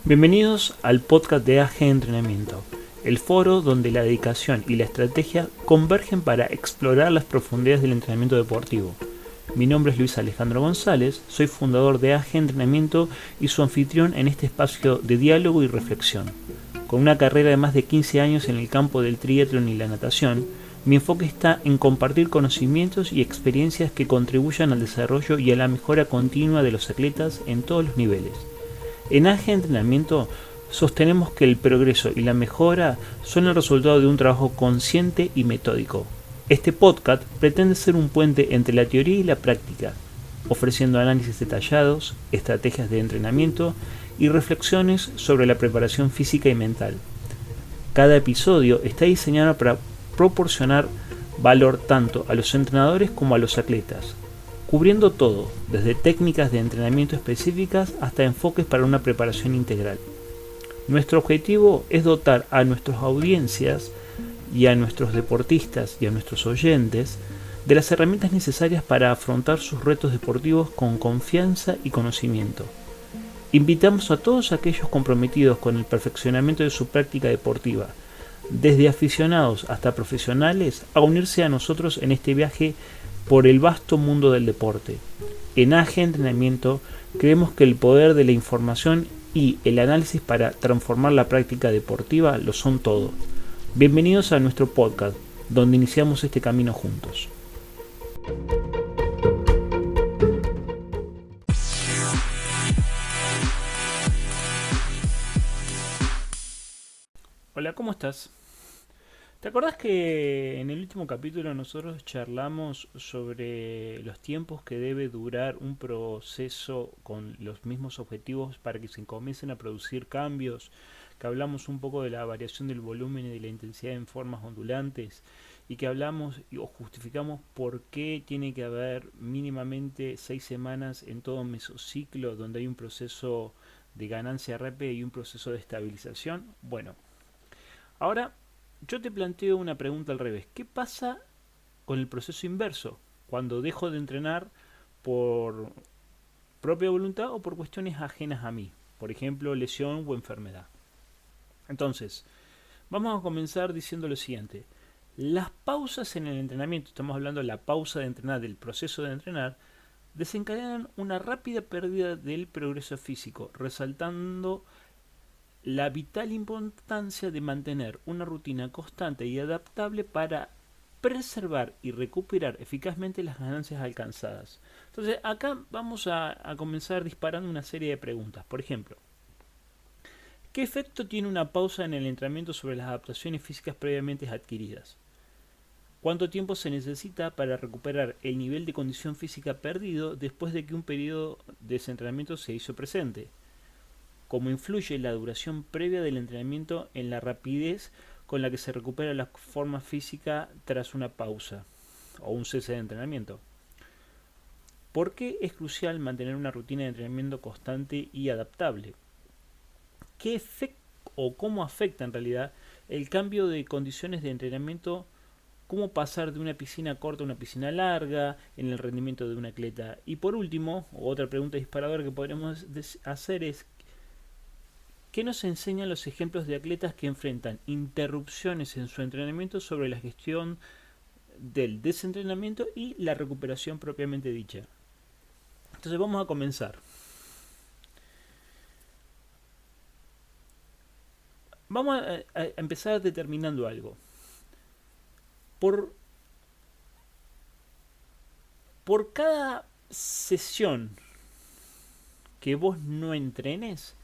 Bienvenidos al podcast de AG Entrenamiento, el foro donde la dedicación y la estrategia convergen para explorar las profundidades del entrenamiento deportivo. Mi nombre es Luis Alejandro González, soy fundador de AG Entrenamiento y su anfitrión en este espacio de diálogo y reflexión. Con una carrera de más de 15 años en el campo del triatlón y la natación, mi enfoque está en compartir conocimientos y experiencias que contribuyan al desarrollo y a la mejora continua de los atletas en todos los niveles. En AG Entrenamiento sostenemos que el progreso y la mejora son el resultado de un trabajo consciente y metódico. Este podcast pretende ser un puente entre la teoría y la práctica, ofreciendo análisis detallados, estrategias de entrenamiento y reflexiones sobre la preparación física y mental. Cada episodio está diseñado para proporcionar valor tanto a los entrenadores como a los atletas, cubriendo todo, desde técnicas de entrenamiento específicas hasta enfoques para una preparación integral. Nuestro objetivo es dotar a nuestras audiencias y a nuestros deportistas y a nuestros oyentes de las herramientas necesarias para afrontar sus retos deportivos con confianza y conocimiento. Invitamos a todos aquellos comprometidos con el perfeccionamiento de su práctica deportiva, desde aficionados hasta profesionales, a unirse a nosotros en este viaje por el vasto mundo del deporte. En AG Entrenamiento creemos que el poder de la información y el análisis para transformar la práctica deportiva lo son todo. Bienvenidos a nuestro podcast, donde iniciamos este camino juntos. Hola, ¿cómo estás? ¿Te acordás que en el último capítulo nosotros charlamos sobre los tiempos que debe durar un proceso con los mismos objetivos para que se comiencen a producir cambios? Que hablamos un poco de la variación del volumen y de la intensidad en formas ondulantes y que hablamos o justificamos por qué tiene que haber mínimamente 6 semanas en todo mesociclo donde hay un proceso de ganancia rápida y un proceso de estabilización. Bueno, ahora yo te planteo una pregunta al revés. ¿Qué pasa con el proceso inverso? Cuando dejo de entrenar por propia voluntad o por cuestiones ajenas a mí. Por ejemplo, lesión o enfermedad. Entonces, vamos a comenzar diciendo lo siguiente. Las pausas en el entrenamiento, estamos hablando de la pausa de entrenar, del proceso de entrenar, desencadenan una rápida pérdida del progreso físico, resaltando la vital importancia de mantener una rutina constante y adaptable para preservar y recuperar eficazmente las ganancias alcanzadas. Entonces acá vamos a comenzar disparando una serie de preguntas. Por ejemplo, ¿qué efecto tiene una pausa en el entrenamiento sobre las adaptaciones físicas previamente adquiridas? ¿Cuánto tiempo se necesita para recuperar el nivel de condición física perdido después de que un periodo de desentrenamiento se hizo presente? ¿Cómo influye la duración previa del entrenamiento en la rapidez con la que se recupera la forma física tras una pausa o un cese de entrenamiento? ¿Por qué es crucial mantener una rutina de entrenamiento constante y adaptable? ¿Qué efecto o cómo afecta en realidad el cambio de condiciones de entrenamiento? ¿Cómo pasar de una piscina corta a una piscina larga en el rendimiento de un atleta? Y por último, otra pregunta disparadora que podremos hacer es: ¿qué nos enseñan los ejemplos de atletas que enfrentan interrupciones en su entrenamiento sobre la gestión del desentrenamiento y la recuperación propiamente dicha? Entonces vamos a comenzar. Vamos a empezar determinando algo. Por cada sesión que vos no entrenes,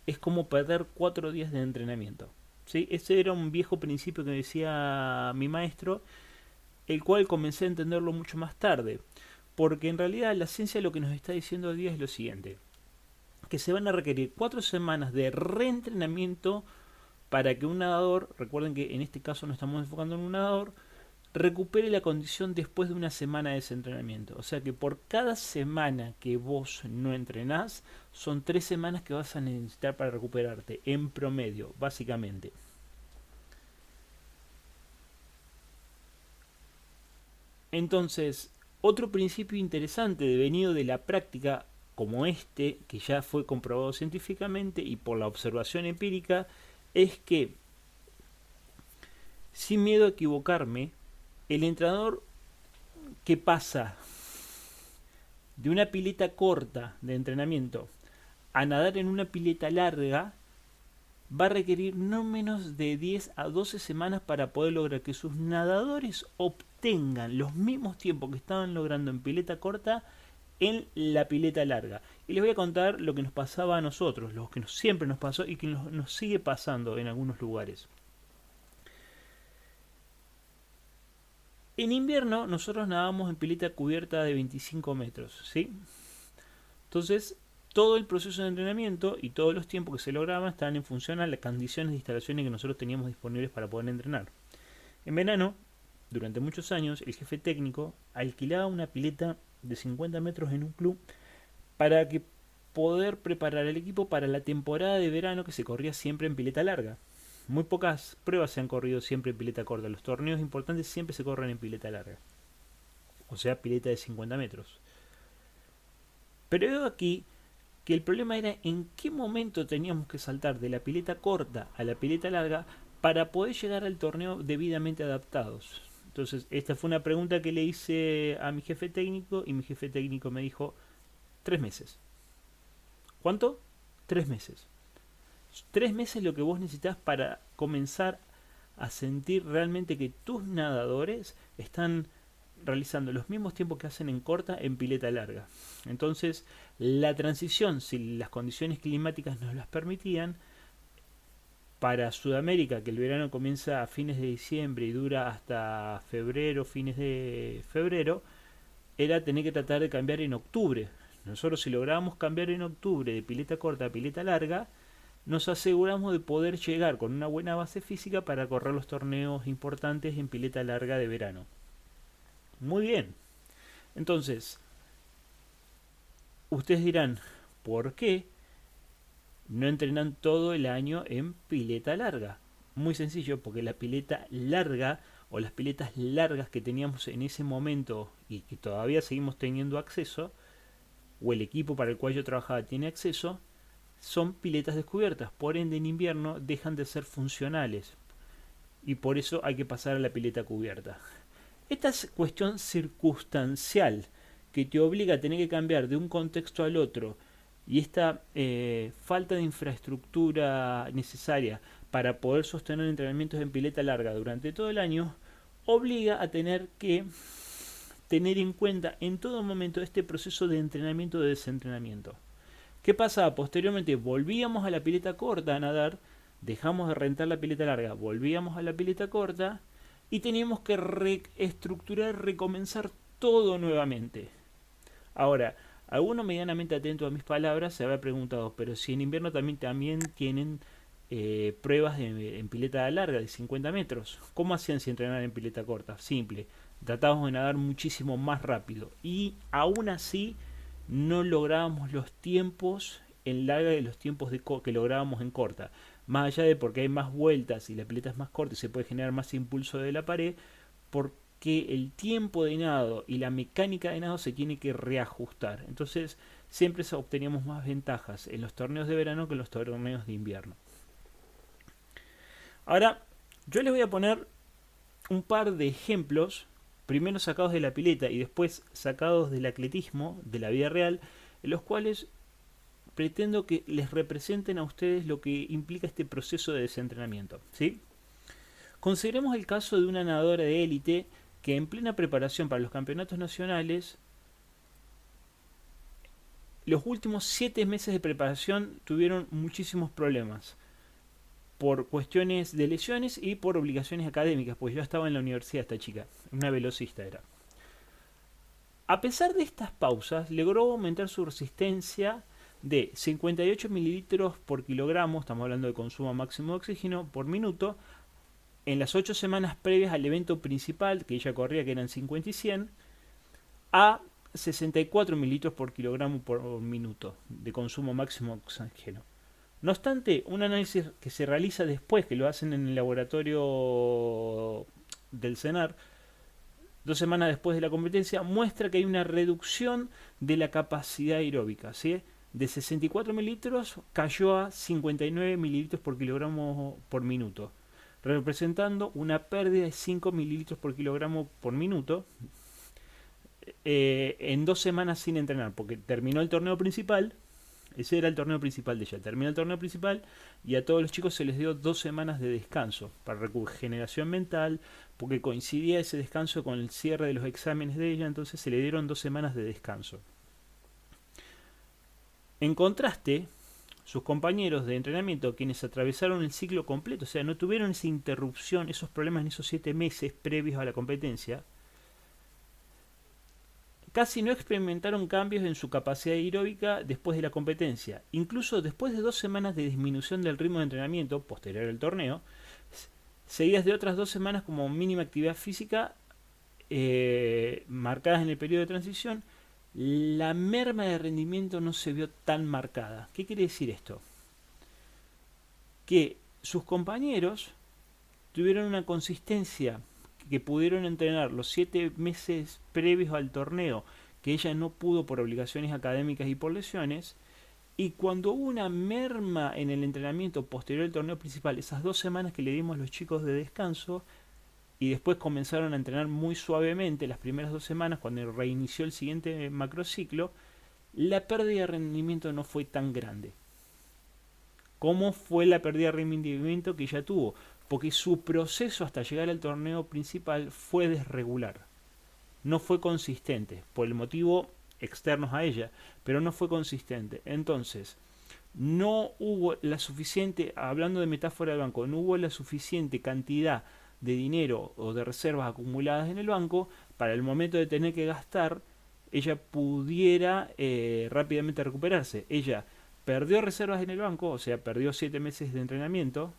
es como perder 4 días de entrenamiento. ¿Sí? Ese era un viejo principio que decía mi maestro, el cual comencé a entenderlo mucho más tarde. Porque en realidad la ciencia lo que nos está diciendo hoy día es lo siguiente: que se van a requerir 4 semanas de reentrenamiento para que un nadador, recuerden que en este caso no estamos enfocando en un nadador, recupere la condición después de una semana de ese entrenamiento. O sea que por cada semana que vos no entrenás, son 3 semanas que vas a necesitar para recuperarte, en promedio, básicamente. Entonces, otro principio interesante devenido de la práctica como este, que ya fue comprobado científicamente y por la observación empírica, es que, sin miedo a equivocarme, el entrenador que pasa de una pileta corta de entrenamiento a nadar en una pileta larga va a requerir no menos de 10 a 12 semanas para poder lograr que sus nadadores obtengan los mismos tiempos que estaban logrando en pileta corta en la pileta larga. Y les voy a contar lo que nos pasaba a nosotros, lo que siempre nos pasó y que nos sigue pasando en algunos lugares. En invierno nosotros nadábamos en pileta cubierta de 25 metros, ¿sí? Entonces, todo el proceso de entrenamiento y todos los tiempos que se lograban estaban en función a las condiciones de instalaciones que nosotros teníamos disponibles para poder entrenar. En verano, durante muchos años, el jefe técnico alquilaba una pileta de 50 metros en un club para que poder preparar el equipo para la temporada de verano que se corría siempre en pileta larga. Muy pocas pruebas se han corrido siempre en pileta corta. Los torneos importantes siempre se corren en pileta larga. O sea, pileta de 50 metros. Pero veo aquí que el problema era en qué momento teníamos que saltar de la pileta corta a la pileta larga para poder llegar al torneo debidamente adaptados. Entonces, esta fue una pregunta que le hice a mi jefe técnico y mi jefe técnico me dijo 3 meses. ¿Cuánto? 3 meses. 3 meses lo que vos necesitas para comenzar a sentir realmente que tus nadadores están realizando los mismos tiempos que hacen en corta en pileta larga. Entonces, la transición, si las condiciones climáticas nos las permitían, para Sudamérica, que el verano comienza a fines de diciembre y dura hasta febrero, fines de febrero, era tener que tratar de cambiar en octubre. Nosotros, si lográbamos cambiar en octubre de pileta corta a pileta larga, nos aseguramos de poder llegar con una buena base física para correr los torneos importantes en pileta larga de verano. Muy bien. Entonces, ustedes dirán, ¿por qué no entrenan todo el año en pileta larga? Muy sencillo, porque la pileta larga o las piletas largas que teníamos en ese momento y que todavía seguimos teniendo acceso, o el equipo para el cual yo trabajaba tiene acceso, son piletas descubiertas. Por ende, en invierno dejan de ser funcionales y por eso hay que pasar a la pileta cubierta. Esta es cuestión circunstancial que te obliga a tener que cambiar de un contexto al otro, y esta falta de infraestructura necesaria para poder sostener entrenamientos en pileta larga durante todo el año obliga a tener que tener en cuenta en todo momento este proceso de entrenamiento de desentrenamiento. ¿Qué pasaba? Posteriormente volvíamos a la pileta corta a nadar, dejamos de rentar la pileta larga, volvíamos a la pileta corta y teníamos que reestructurar, recomenzar todo nuevamente. Ahora, alguno medianamente atento a mis palabras se habrá preguntado, pero si en invierno también tienen pruebas en pileta larga de 50 metros, ¿cómo hacían si entrenaban en pileta corta? Simple, tratábamos de nadar muchísimo más rápido y aún así no lográbamos los tiempos en larga de los tiempos que lográbamos en corta. Más allá de porque hay más vueltas y la pileta es más corta y se puede generar más impulso de la pared, porque el tiempo de nado y la mecánica de nado se tiene que reajustar. Entonces siempre obteníamos más ventajas en los torneos de verano que en los torneos de invierno. Ahora, yo les voy a poner un par de ejemplos, primero sacados de la pileta y después sacados del atletismo, de la vida real, en los cuales pretendo que les representen a ustedes lo que implica este proceso de desentrenamiento, ¿sí? Consideremos el caso de una nadadora de élite que en plena preparación para los campeonatos nacionales, los últimos 7 meses de preparación tuvieron muchísimos problemas por cuestiones de lesiones y por obligaciones académicas, pues yo estaba en la universidad esta chica, una velocista era. A pesar de estas pausas, logró aumentar su resistencia de 58 mililitros por kilogramo, estamos hablando de consumo máximo de oxígeno por minuto, en las 8 semanas previas al evento principal, que ella corría, que eran 50 y 100, a 64 mililitros por kilogramo por minuto de consumo máximo de oxígeno. No obstante, un análisis que se realiza después, que lo hacen en el laboratorio del CENAR, 2 semanas después de la competencia, muestra que hay una reducción de la capacidad aeróbica, ¿sí? De 64 mililitros cayó a 59 mililitros por kilogramo por minuto, representando una pérdida de 5 mililitros por kilogramo por minuto en 2 semanas sin entrenar, porque terminó el torneo principal. Ese era el torneo principal de ella. Terminó el torneo principal y a todos los chicos se les dio 2 semanas de descanso para regeneración mental, porque coincidía ese descanso con el cierre de los exámenes de ella, entonces se le dieron 2 semanas de descanso. En contraste, sus compañeros de entrenamiento, quienes atravesaron el ciclo completo, o sea, no tuvieron esa interrupción, esos problemas en esos 7 meses previos a la competencia, casi no experimentaron cambios en su capacidad aeróbica después de la competencia. Incluso después de 2 semanas de disminución del ritmo de entrenamiento posterior al torneo, seguidas de otras 2 semanas como mínima actividad física marcadas en el periodo de transición, la merma de rendimiento no se vio tan marcada. ¿Qué quiere decir esto? Que sus compañeros tuvieron una consistencia, que pudieron entrenar los 7 meses previos al torneo, que ella no pudo por obligaciones académicas y por lesiones, y cuando hubo una merma en el entrenamiento posterior al torneo principal, esas 2 semanas que le dimos a los chicos de descanso, y después comenzaron a entrenar muy suavemente las primeras 2 semanas, cuando reinició el siguiente macrociclo, la pérdida de rendimiento no fue tan grande. ¿Cómo fue la pérdida de rendimiento que ella tuvo? Porque su proceso hasta llegar al torneo principal fue desregular. No fue consistente, por el motivo externos a ella, pero no fue consistente. Entonces, no hubo la suficiente, hablando de metáfora del banco, no hubo la suficiente cantidad de dinero o de reservas acumuladas en el banco para el momento de tener que gastar, ella pudiera rápidamente recuperarse. Ella perdió reservas en el banco, o sea, perdió 7 meses de entrenamiento,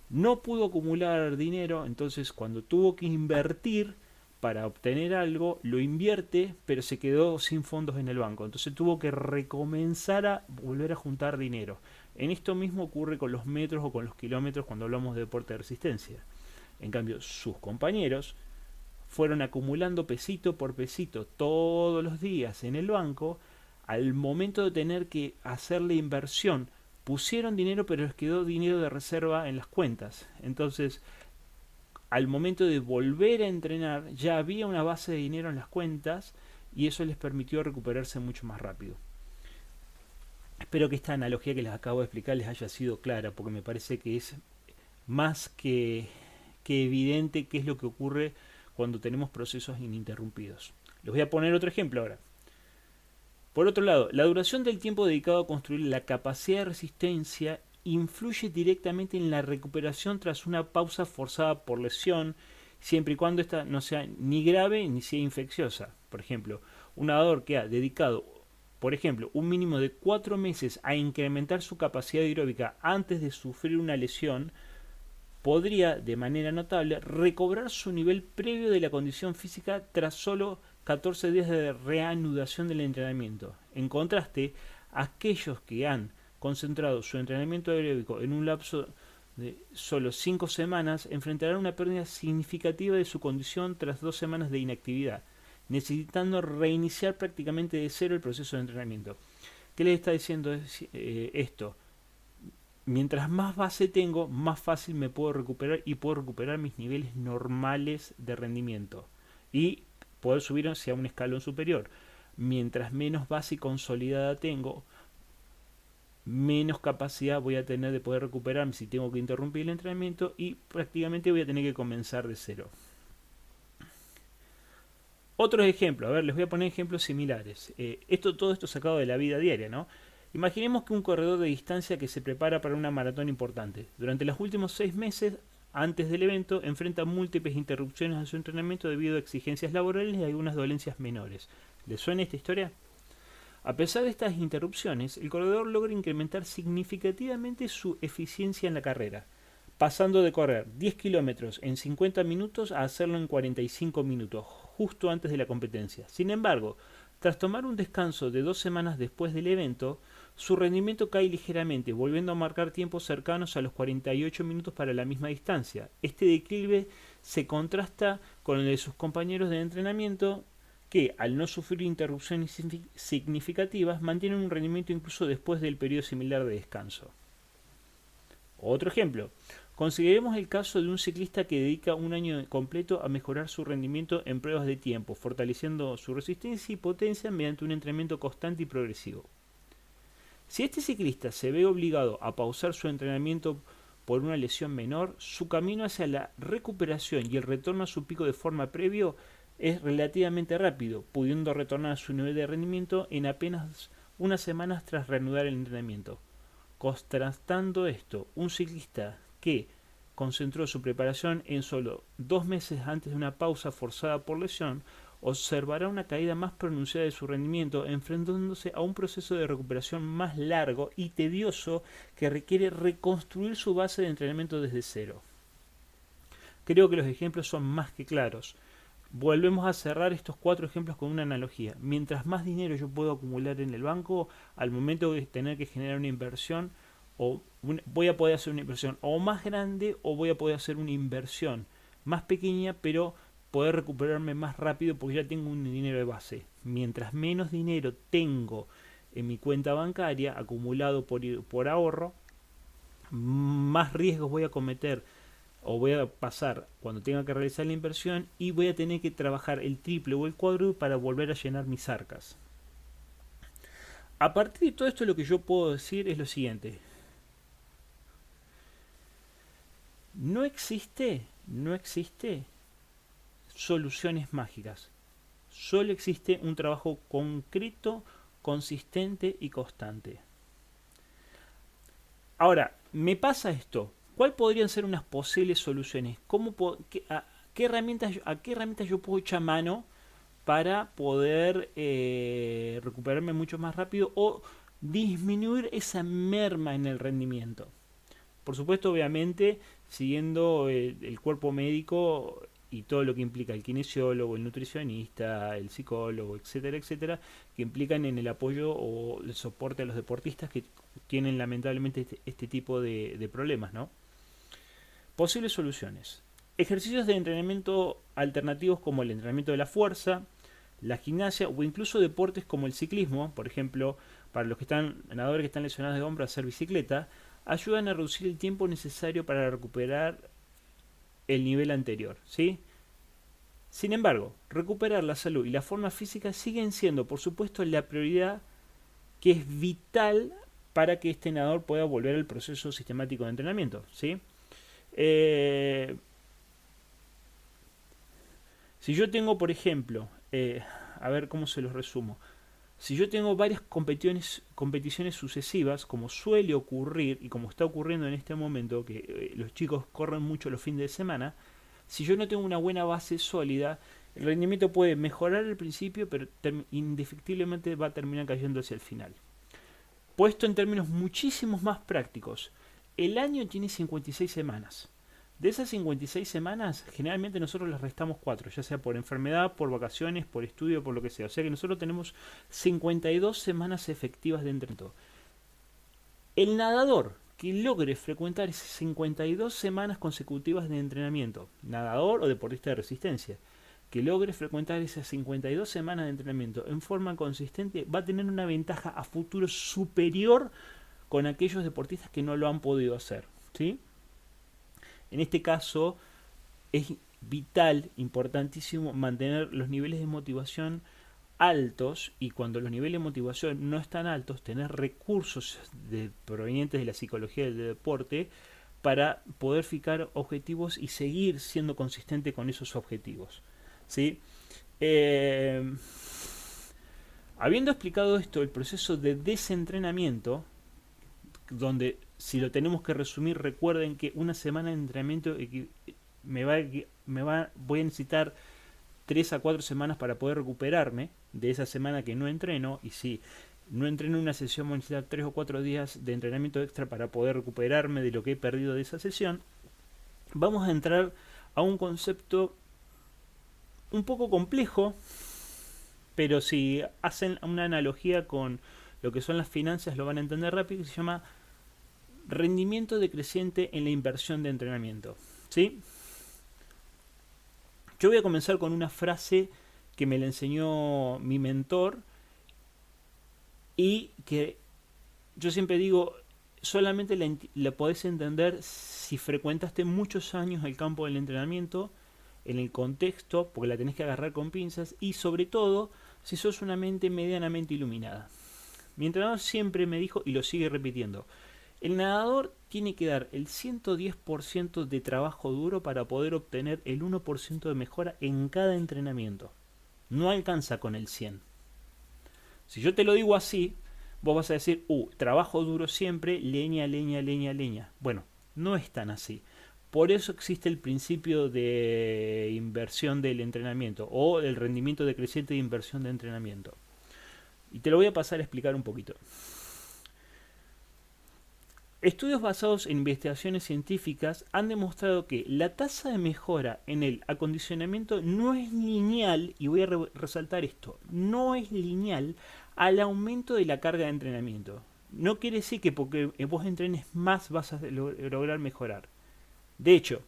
no pudo acumular dinero, entonces cuando tuvo que invertir para obtener algo, lo invierte, pero se quedó sin fondos en el banco. Entonces tuvo que recomenzar a volver a juntar dinero. En esto mismo ocurre con los metros o con los kilómetros cuando hablamos de deporte de resistencia. En cambio, sus compañeros fueron acumulando pesito por pesito todos los días en el banco. Al momento de tener que hacer la inversión, pusieron dinero, pero les quedó dinero de reserva en las cuentas. Entonces, al momento de volver a entrenar, ya había una base de dinero en las cuentas y eso les permitió recuperarse mucho más rápido. Espero que esta analogía que les acabo de explicar les haya sido clara, porque me parece que es más que evidente qué es lo que ocurre cuando tenemos procesos ininterrumpidos. Les voy a poner otro ejemplo ahora. Por otro lado, la duración del tiempo dedicado a construir la capacidad de resistencia influye directamente en la recuperación tras una pausa forzada por lesión, siempre y cuando esta no sea ni grave ni sea infecciosa. Por ejemplo, un nadador que ha dedicado, por ejemplo, un mínimo de 4 meses a incrementar su capacidad aeróbica antes de sufrir una lesión, podría, de manera notable, recobrar su nivel previo de la condición física tras solo 14 días de reanudación del entrenamiento. En contraste, aquellos que han concentrado su entrenamiento aeróbico en un lapso de solo 5 semanas enfrentarán una pérdida significativa de su condición tras 2 semanas de inactividad, necesitando reiniciar prácticamente de cero el proceso de entrenamiento. ¿Qué les está diciendo esto? Mientras más base tengo, más fácil me puedo recuperar y puedo recuperar mis niveles normales de rendimiento y poder subir hacia un escalón superior. Mientras menos base consolidada tengo, menos capacidad voy a tener de poder recuperarme si tengo que interrumpir el entrenamiento y prácticamente voy a tener que comenzar de cero. Otros ejemplos, a ver, les voy a poner ejemplos similares. Todo esto sacado de la vida diaria, ¿no? Imaginemos que un corredor de distancia que se prepara para una maratón importante. Durante los últimos 6 meses antes del evento enfrenta múltiples interrupciones a su entrenamiento debido a exigencias laborales y algunas dolencias menores. ¿Les suena esta historia? A pesar de estas interrupciones, el corredor logra incrementar significativamente su eficiencia en la carrera, pasando de correr 10 kilómetros en 50 minutos a hacerlo en 45 minutos, justo antes de la competencia. Sin embargo, tras tomar un descanso de 2 semanas después del evento, su rendimiento cae ligeramente, volviendo a marcar tiempos cercanos a los 48 minutos para la misma distancia. Este declive se contrasta con el de sus compañeros de entrenamiento que, al no sufrir interrupciones significativas, mantienen un rendimiento incluso después del periodo similar de descanso. Otro ejemplo. Consideremos el caso de un ciclista que dedica un año completo a mejorar su rendimiento en pruebas de tiempo, fortaleciendo su resistencia y potencia mediante un entrenamiento constante y progresivo. Si este ciclista se ve obligado a pausar su entrenamiento por una lesión menor, su camino hacia la recuperación y el retorno a su pico de forma previo es relativamente rápido, pudiendo retornar a su nivel de rendimiento en apenas unas semanas tras reanudar el entrenamiento. Contrastando esto, un ciclista que concentró su preparación en solo 2 meses antes de una pausa forzada por lesión, observará una caída más pronunciada de su rendimiento, enfrentándose a un proceso de recuperación más largo y tedioso que requiere reconstruir su base de entrenamiento desde cero. Creo que los ejemplos son más que claros. Volvemos a cerrar estos 4 ejemplos con una analogía. Mientras más dinero yo puedo acumular en el banco, al momento de tener que generar una inversión, voy a poder hacer una inversión o más grande o voy a poder hacer una inversión más pequeña, pero poder recuperarme más rápido porque ya tengo un dinero de base. Mientras menos dinero tengo en mi cuenta bancaria acumulado por ahorro, más riesgos voy a cometer o voy a pasar cuando tenga que realizar la inversión, y voy a tener que trabajar el triple o el cuádruple para volver a llenar mis arcas. A partir de todo esto, lo que yo puedo decir es lo siguiente: no existe soluciones mágicas. Solo existe un trabajo concreto, consistente y constante. Ahora, me pasa esto. ¿Cuáles podrían ser unas posibles soluciones? ¿A qué herramientas yo puedo echar mano para poder recuperarme mucho más rápido o disminuir esa merma en el rendimiento? Por supuesto, obviamente, siguiendo el cuerpo médico y todo lo que implica el kinesiólogo, el nutricionista, el psicólogo, etcétera, etcétera, que implican en el apoyo o el soporte a los deportistas que tienen lamentablemente este tipo de problemas, ¿no? Posibles soluciones. Ejercicios de entrenamiento alternativos como el entrenamiento de la fuerza, la gimnasia o incluso deportes como el ciclismo, por ejemplo, para los nadadores que están lesionados de hombro, hacer bicicleta, ayudan a reducir el tiempo necesario para recuperar el nivel anterior, ¿sí? Sin embargo, recuperar la salud y la forma física siguen siendo, por supuesto, la prioridad que es vital para que este nadador pueda volver al proceso sistemático de entrenamiento, ¿sí? Si yo tengo, por ejemplo, a ver cómo se los resumo. Si yo tengo varias competiciones sucesivas, como suele ocurrir y como está ocurriendo en este momento, que los chicos corren mucho los fines de semana, si yo no tengo una buena base sólida, el rendimiento puede mejorar al principio, pero indefectiblemente va a terminar cayendo hacia el final. Puesto en términos muchísimos más prácticos, el año tiene 56 semanas. De esas 56 semanas, generalmente nosotros les restamos 4, ya sea por enfermedad, por vacaciones, por estudio, por lo que sea. O sea que nosotros tenemos 52 semanas efectivas de entrenamiento. El nadador que logre frecuentar esas 52 semanas consecutivas de entrenamiento, nadador o deportista de resistencia, que logre frecuentar esas 52 semanas de entrenamiento en forma consistente, va a tener una ventaja a futuro superior con aquellos deportistas que no lo han podido hacer, ¿sí? En este caso es vital, importantísimo, mantener los niveles de motivación altos, y cuando los niveles de motivación no están altos, tener recursos provenientes de la psicología del deporte para poder fijar objetivos y seguir siendo consistente con esos objetivos, ¿sí? Habiendo explicado esto, el proceso de desentrenamiento, donde, si lo tenemos que resumir, recuerden que una semana de entrenamiento voy a necesitar 3 a 4 semanas para poder recuperarme de esa semana que no entreno, y si no entreno una sesión voy a necesitar 3 o 4 días de entrenamiento extra para poder recuperarme de lo que he perdido de esa sesión. Vamos a entrar a un concepto un poco complejo, pero si hacen una analogía con lo que son las finanzas lo van a entender rápido, que se llama rendimiento decreciente en la inversión de entrenamiento, ¿sí? Yo voy a comenzar con una frase que me la enseñó mi mentor y que yo siempre digo, solamente la podés entender si frecuentaste muchos años el campo del entrenamiento, en el contexto, porque la tenés que agarrar con pinzas, y sobre todo si sos una mente medianamente iluminada. Mi entrenador siempre me dijo, y lo sigue repitiendo, el nadador tiene que dar el 110% de trabajo duro para poder obtener el 1% de mejora en cada entrenamiento. No alcanza con el 100. Si yo te lo digo así, vos vas a decir, trabajo duro siempre, leña, leña, leña, leña. Bueno, no es tan así. Por eso existe el principio de inversión del entrenamiento o el rendimiento decreciente de inversión de entrenamiento. Y te lo voy a pasar a explicar un poquito. Estudios basados en investigaciones científicas han demostrado que la tasa de mejora en el acondicionamiento no es lineal, y voy a resaltar esto, no es lineal al aumento de la carga de entrenamiento. No quiere decir que porque vos entrenes más vas a lograr mejorar. De hecho,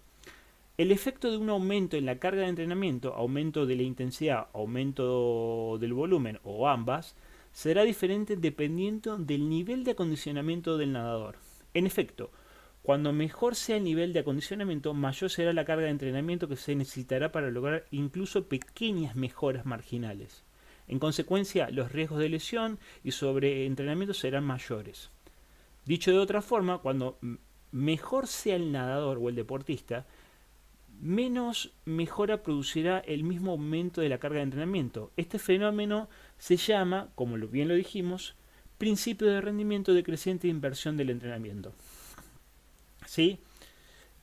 el efecto de un aumento en la carga de entrenamiento, aumento de la intensidad, aumento del volumen o ambas, será diferente dependiendo del nivel de acondicionamiento del nadador. En efecto, cuando mejor sea el nivel de acondicionamiento, mayor será la carga de entrenamiento que se necesitará para lograr incluso pequeñas mejoras marginales. En consecuencia, los riesgos de lesión y sobreentrenamiento serán mayores. Dicho de otra forma, cuando mejor sea el nadador o el deportista, menos mejora producirá el mismo aumento de la carga de entrenamiento. Este fenómeno se llama, como bien lo dijimos, principio de rendimiento decreciente de inversión del entrenamiento. ¿Sí?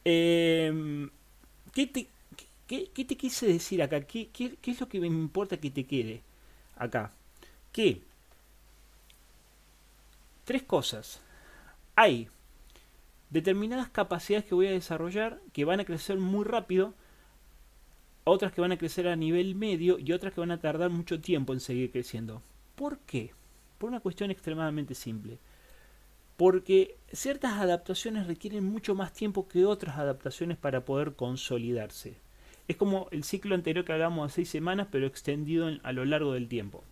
¿Qué te quise decir acá? ¿Qué es lo que me importa que te quede acá? Que tres cosas. Hay determinadas capacidades que voy a desarrollar que van a crecer muy rápido, otras que van a crecer a nivel medio y otras que van a tardar mucho tiempo en seguir creciendo. ¿Por qué? Por una cuestión extremadamente simple. Porque ciertas adaptaciones requieren mucho más tiempo que otras adaptaciones para poder consolidarse. Es como el ciclo anterior que hablamos de 6 semanas, pero extendido a lo largo del tiempo.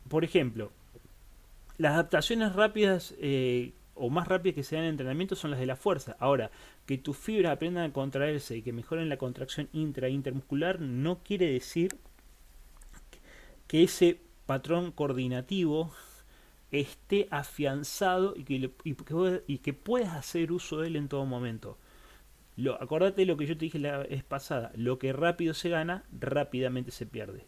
Por ejemplo, las adaptaciones rápidas o más rápidas que se dan en entrenamiento son las de la fuerza. Ahora, que tus fibras aprendan a contraerse y que mejoren la contracción intermuscular no quiere decir que ese patrón coordinativo esté afianzado y que puedas hacer uso de él en todo momento. Acordate de lo que yo te dije la vez pasada, lo que rápido se gana, rápidamente se pierde.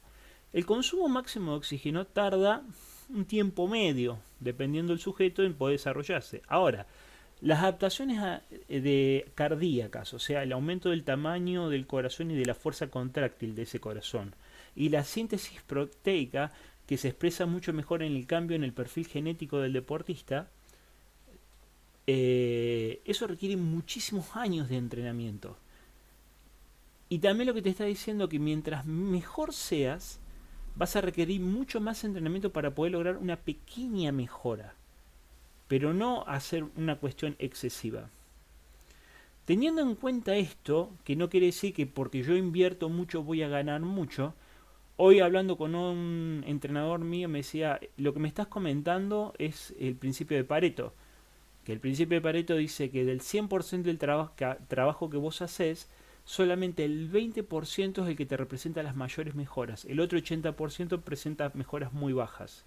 El consumo máximo de oxígeno tarda un tiempo medio, dependiendo del sujeto, en poder desarrollarse. Ahora, las adaptaciones cardíacas, o sea, el aumento del tamaño del corazón y de la fuerza contráctil de ese corazón, y la síntesis proteica, que se expresa mucho mejor en el cambio en el perfil genético del deportista, eso requiere muchísimos años de entrenamiento. Y también lo que te está diciendo que mientras mejor seas, vas a requerir mucho más entrenamiento para poder lograr una pequeña mejora, pero no hacer una cuestión excesiva. Teniendo en cuenta esto, que no quiere decir que porque yo invierto mucho voy a ganar mucho. Hoy hablando con un entrenador mío me decía, lo que me estás comentando es el principio de Pareto, que el principio de Pareto dice que del 100% del trabajo que vos haces, solamente el 20% es el que te representa las mayores mejoras, el otro 80% presenta mejoras muy bajas.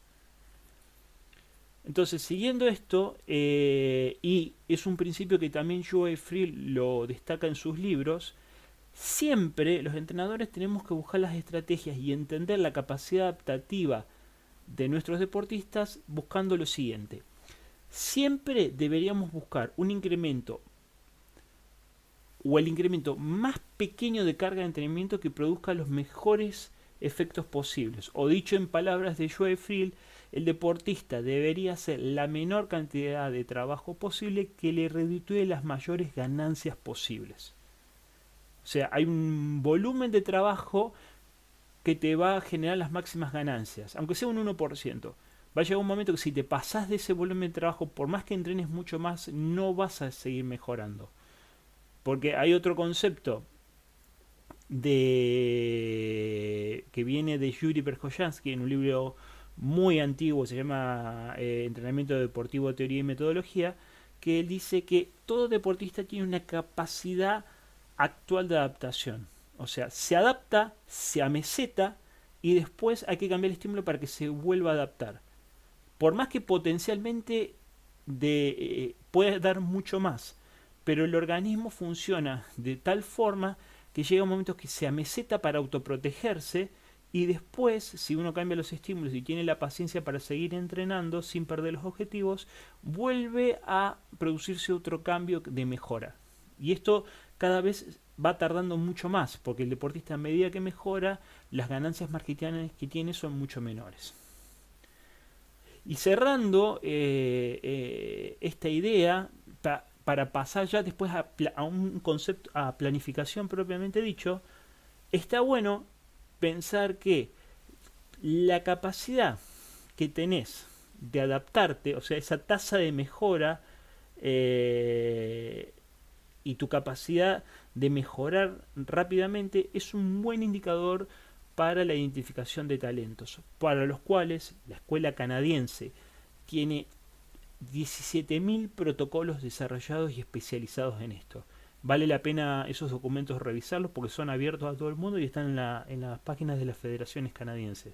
Entonces, siguiendo esto, y es un principio que también Joe Friel lo destaca en sus libros, siempre los entrenadores tenemos que buscar las estrategias y entender la capacidad adaptativa de nuestros deportistas buscando lo siguiente. Siempre deberíamos buscar un incremento o el incremento más pequeño de carga de entrenamiento que produzca los mejores efectos posibles. O dicho en palabras de Joe Friel, el deportista debería hacer la menor cantidad de trabajo posible que le reditúe las mayores ganancias posibles. O sea, hay un volumen de trabajo que te va a generar las máximas ganancias, aunque sea un 1%. Va a llegar un momento que si te pasás de ese volumen de trabajo, por más que entrenes mucho más, no vas a seguir mejorando. Porque hay otro concepto que viene de Yuri Verkhoyansky en un libro muy antiguo, se llama Entrenamiento Deportivo, Teoría y Metodología, que él dice que todo deportista tiene una capacidad actual de adaptación. O sea, se adapta, se ameseta y después hay que cambiar el estímulo para que se vuelva a adaptar. Por más que potencialmente puede dar mucho más, pero el organismo funciona de tal forma que llega un momento que se ameseta para autoprotegerse y después, si uno cambia los estímulos y tiene la paciencia para seguir entrenando sin perder los objetivos, vuelve a producirse otro cambio de mejora. Y esto cada vez va tardando mucho más, porque el deportista a medida que mejora, las ganancias marginales que tiene son mucho menores. Y cerrando esta idea, para pasar ya después a un concepto, a planificación propiamente dicho, está bueno pensar que la capacidad que tenés de adaptarte, o sea, esa tasa de mejora y tu capacidad de mejorar rápidamente es un buen indicador para la identificación de talentos, para los cuales la escuela canadiense tiene 17.000 protocolos desarrollados y especializados en esto. Vale la pena esos documentos revisarlos porque son abiertos a todo el mundo y están en las páginas de las federaciones canadienses.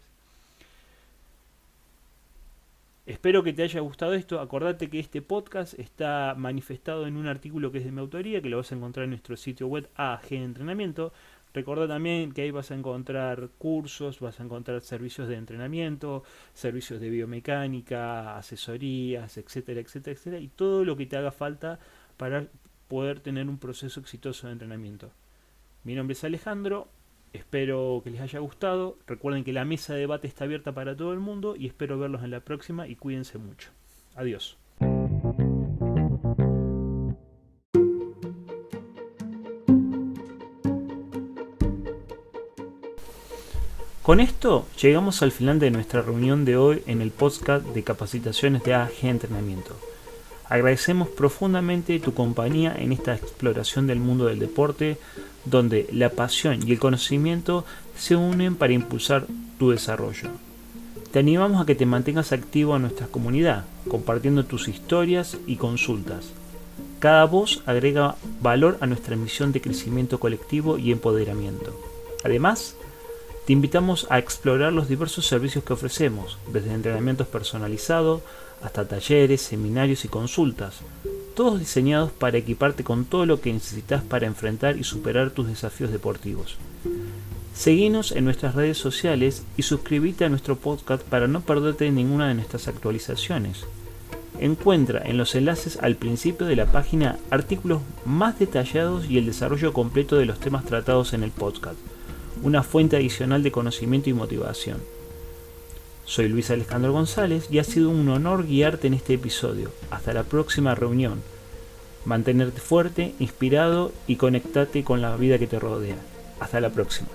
Espero que te haya gustado esto. Acordate que este podcast está manifestado en un artículo que es de mi autoría, que lo vas a encontrar en nuestro sitio web AG Entrenamiento. Recordá también que ahí vas a encontrar cursos, vas a encontrar servicios de entrenamiento, servicios de biomecánica, asesorías, etcétera, etcétera, etcétera, y todo lo que te haga falta para poder tener un proceso exitoso de entrenamiento. Mi nombre es Alejandro, espero que les haya gustado. Recuerden que la mesa de debate está abierta para todo el mundo y espero verlos en la próxima y cuídense mucho. Adiós. Con esto llegamos al final de nuestra reunión de hoy en el podcast de capacitaciones de AG Entrenamiento. Agradecemos profundamente tu compañía en esta exploración del mundo del deporte, donde la pasión y el conocimiento se unen para impulsar tu desarrollo. Te animamos a que te mantengas activo en nuestra comunidad, compartiendo tus historias y consultas. Cada voz agrega valor a nuestra misión de crecimiento colectivo y empoderamiento. Además, te invitamos a explorar los diversos servicios que ofrecemos, desde entrenamientos personalizados hasta talleres, seminarios y consultas, todos diseñados para equiparte con todo lo que necesitas para enfrentar y superar tus desafíos deportivos. Seguinos en nuestras redes sociales y suscríbete a nuestro podcast para no perderte ninguna de nuestras actualizaciones. Encuentra en los enlaces al principio de la página artículos más detallados y el desarrollo completo de los temas tratados en el podcast, una fuente adicional de conocimiento y motivación. Soy Luis Alejandro González y ha sido un honor guiarte en este episodio. Hasta la próxima reunión. Mantenerte fuerte, inspirado y conectate con la vida que te rodea. Hasta la próxima.